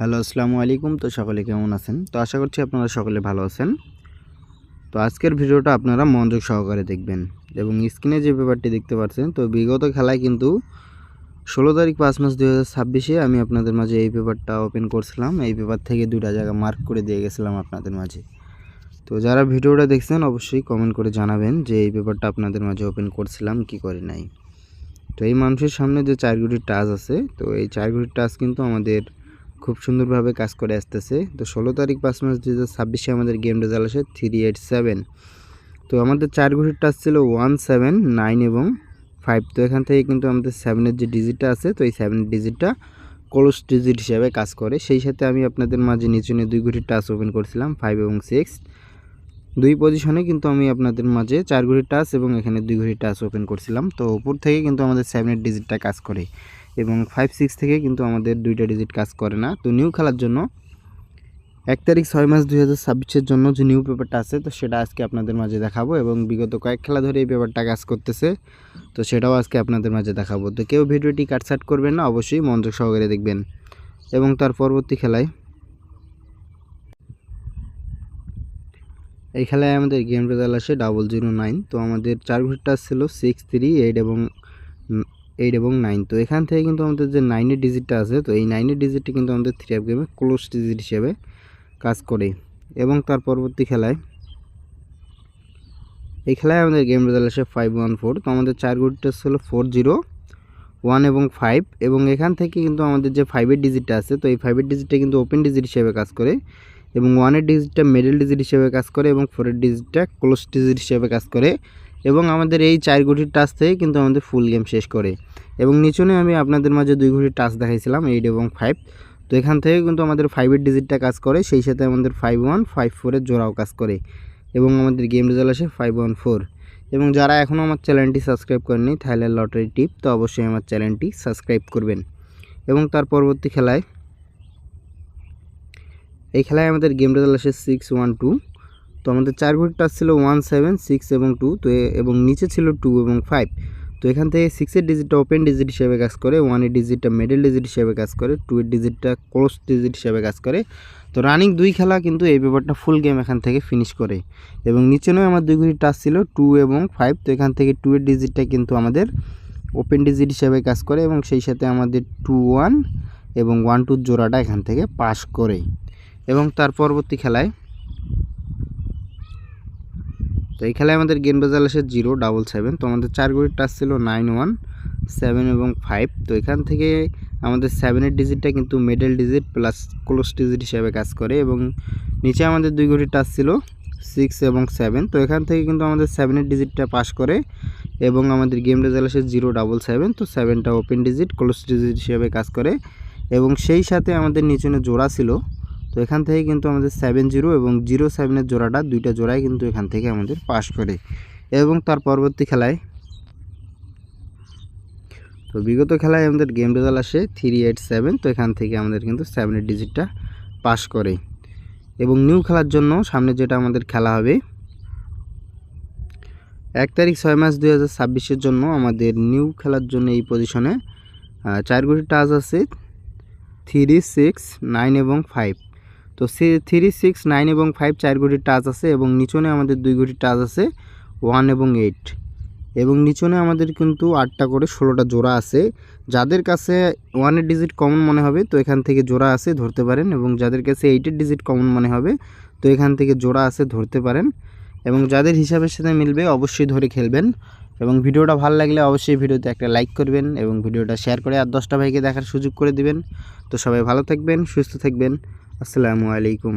Hello, আসসালামু আলাইকুম। তো সকলে কেমন আছেন? তো আশা করছি আপনারা সকলে ভালো আছেন। তো আজকের ভিডিওটা আপনারা মনোযোগ সহকারে দেখবেন এবং স্ক্রিনে যে পেপারটি দেখতে পাচ্ছেন, তো বিগত খেলায় কিন্তু 16 তারিখ 5 মাস 2026-এ আমি আপনাদের মাঝে এই পেপারটা ওপেন করছিলাম। এই পেপার থেকে 2টা জায়গা মার্ক করে দিয়ে গেছিলাম আপনাদের মাঝে। তো যারা ভিডিওটা দেখছেন অবশ্যই কমেন্ট করে জানাবেন যে এই পেপারটা আপনাদের মাঝে ওপেন করছিলাম কি করে নাই। তো এই মানুষের সামনে যে 4 গুটির টাচ আছে, তো এই 4 গুটির টাচ কিন্তু আমাদের খুব সুন্দরভাবে কাজ করে আসতেছে। তো 16 তারিখ 5 মাস 2026-এ আমাদের গেম রেজাল্ট আসে 387। তো আমাদের 4 ঘড়ির টাচ ছিল 1 7 9 এবং 5। তো এখান থেকে কিন্তু আমাদের 7-এর যে ডিজিটটা আছে, তো এই 7-এর ডিজিটটা ক্লোজ ডিজিট হিসাবে কাজ করে। সেই সাথে আমি আপনাদের মাঝে নিচে 2 ঘড়ির টাচ ওপেন করছিলাম 5 এবং 6। দুই পজিশনে কিন্তু আমি আপনাদের মাঝে 4 ঘড়ির টাচ এবং এখানে 2 ঘড়ির টাচ ওপেন করছিলাম। তো উপর থেকে কিন্তু আমাদের 7-এর ডিজিটটা কাজ করে এবং 5 6 থেকে কিন্তু আমাদের 2টা ডিজিট কাজ করে না। তো নিউ খেলার জন্য 1 তারিখ 6 মাস 2026-এর জন্য যে নিউ পেপারটা আছে, তো সেটা আজকে আপনাদের মাঝে দেখাবো এবং বিগত কয়েক খেলা ধরে এই পেপারটা কাজ করতেছে, তো সেটাও আজকে আপনাদের মাঝে দেখাবো। তো কেউ ভিডিওটি কাটছাট করবেন না, অবশ্যই মনোযোগ সহকারে দেখবেন। এবং তার পরবর্তী খেলায় এই খেলায় আমাদের গেম রেজাল্ট আসে 009। তো আমাদের 4 ঘড়ির টাচ ছিল 6 3 8 এবং 9। তো এখান থেকে কিন্তু আমাদের যে 9-এর ডিজিটটা আছে, তো এই 9-এর ডিজিটটা কিন্তু আমাদের 3 অফ গেমে ক্লোজ ডিজিট হিসেবে কাজ করে। এবং তার পরবর্তী খেলায় এই খেলায় আমাদের গেম রেজাল্ট আসে 514। তো আমাদের 4 ঘড়িটা ছিল 4 0 1 এবং 5 এবং এখান থেকে কিন্তু আমাদের যে 5-এর ডিজিটটা আছে, তো এই 5-এর ডিজিটটা কিন্তু ওপেন ডিজিট হিসেবে কাজ করে এবং 1-এর ডিজিটটা মিডল ডিজিট হিসেবে কাজ করে এবং 4-এর ডিজিটটা ক্লোজ ডিজিট হিসেবে কাজ করে এবং আমাদের এই 4 ঘড়ির টাচ থেকে কিন্তু আমাদের ফুল গেম শেষ করে। এবং নিচনে আমি আপনাদের মাঝে 2 ঘড়ির টাচ দেখাইছিলাম 8 এবং 5। তো এখান থেকে কিন্তু আমাদের 5-এর ডিজিটটা কাজ করে, সেই সাথে আমাদের 5 1 5 4-এর জোড়াও কাজ করে এবং আমাদের গেম রেজাল্ট আসে 514। এবং যারা এখনও আমার চ্যানেলটি সাবস্ক্রাইব করেনি থাইল্যান্ড লটারি টিপ, তো অবশ্যই আমার চ্যানেলটি সাবস্ক্রাইব করবেন। এবং তার পরবর্তী খেলায় এই খেলায় আমাদের গেম রেজাল্ট আসে 612। তো আমাদের 4 ঘড়ির টাচ ছিল 1 7 6 এবং 2। তো এবং নিচে ছিল 2 এবং 5। তো এখান থেকে 6-এর ডিজিটটা ওপেন ডিজিট হিসেবে কাজ করে, 1-এর ডিজিটটা মিডল ডিজিট হিসেবে কাজ করে, 2-এর ডিজিটটা ক্লোজ ডিজিট হিসেবে কাজ করে। তো রানিং 2 খেলা কিন্তু এই পেপারটা ফুল গেম এখান থেকে ফিনিশ করে। এবং নিচে নয় আমার 2 ঘড়ির টাচ ছিল 2 এবং 5। তো এখান থেকে 2-এর ডিজিটটা কিন্তু আমাদের ওপেন ডিজিট হিসেবে কাজ করে এবং সেই সাথে আমাদের 2 1 এবং 1 2 জোড়াটা এখান থেকে পাস করে। এবং তার পরবর্তী খেলায় তো এই খেলায় আমাদের গেম রেজাল্ট আসে 077। তো আমাদের 4 ঘড়ির টাচ ছিল 9 1 7 এবং 5। তো এখান থেকে আমাদের 7-এর ডিজিটটা কিন্তু middle digit plus close digit হিসেবে কাজ করে এবং নিচে আমাদের 2 ঘড়ির টাচ ছিল 6 এবং 7। তো এখান থেকে কিন্তু আমাদের 7-এর ডিজিটটা পাস করে এবং আমাদের গেম রেজাল্ট আসে 077। তো 7টা ওপেন ডিজিট ক্লোজ ডিজিট হিসেবে কাজ করে এবং সেই সাথে আমাদের নিচনে জোড়া ছিল। তো এখান থেকে কিন্তু আমাদের 7 0 এবং 0 7-এর জোড়াটা 2টা জোড়াই কিন্তু এখান থেকে আমাদের পাস করে। এবং তার পরবর্তী খেলায় তো বিগত খেলায় আমাদের গেম রেজাল্ট আসে 387। তো এখান থেকে আমাদের কিন্তু 7-এর ডিজিটটা পাস করে। এবং নিউ খেলার জন্য সামনে যেটা আমাদের খেলা হবে 1 তারিখ 6 মাস 2026-এর জন্য আমাদের নিউ খেলার জন্য এই পজিশনে 4 ঘড়ির টাচ আছে 3 6 9 এবং 5। তো 3 6 9 এবং 5 4 ঘড়ির টাচ আছে এবং নিচনে আমাদের 2 ঘড়ির টাচ আছে 1 এবং 8 এবং নিচনে আমাদের কিন্তু 8টা করে 16টা জোড়া আছে। যাদের কাছে 1-এর ডিজিট কমন মনে হবে তো এখান থেকে জোড়া আছে ধরতে পারেন এবং যাদের কাছে 8-এর ডিজিট কমন মনে হবে তো এখান থেকে জোড়া আছে ধরতে পারেন এবং যাদের হিসাবের সাথে মিলবে অবশ্যই ধরে খেলবেন। এবং ভিডিওটা ভালো লাগলে অবশ্যই ভিডিওতে একটা লাইক করবেন এবং ভিডিওটা শেয়ার করে আর 10টা ভাইকে দেখার সুযোগ করে দিবেন। তো সবাই ভালো থাকবেন, সুস্থ থাকবেন। আসসালামু আলাইকুম।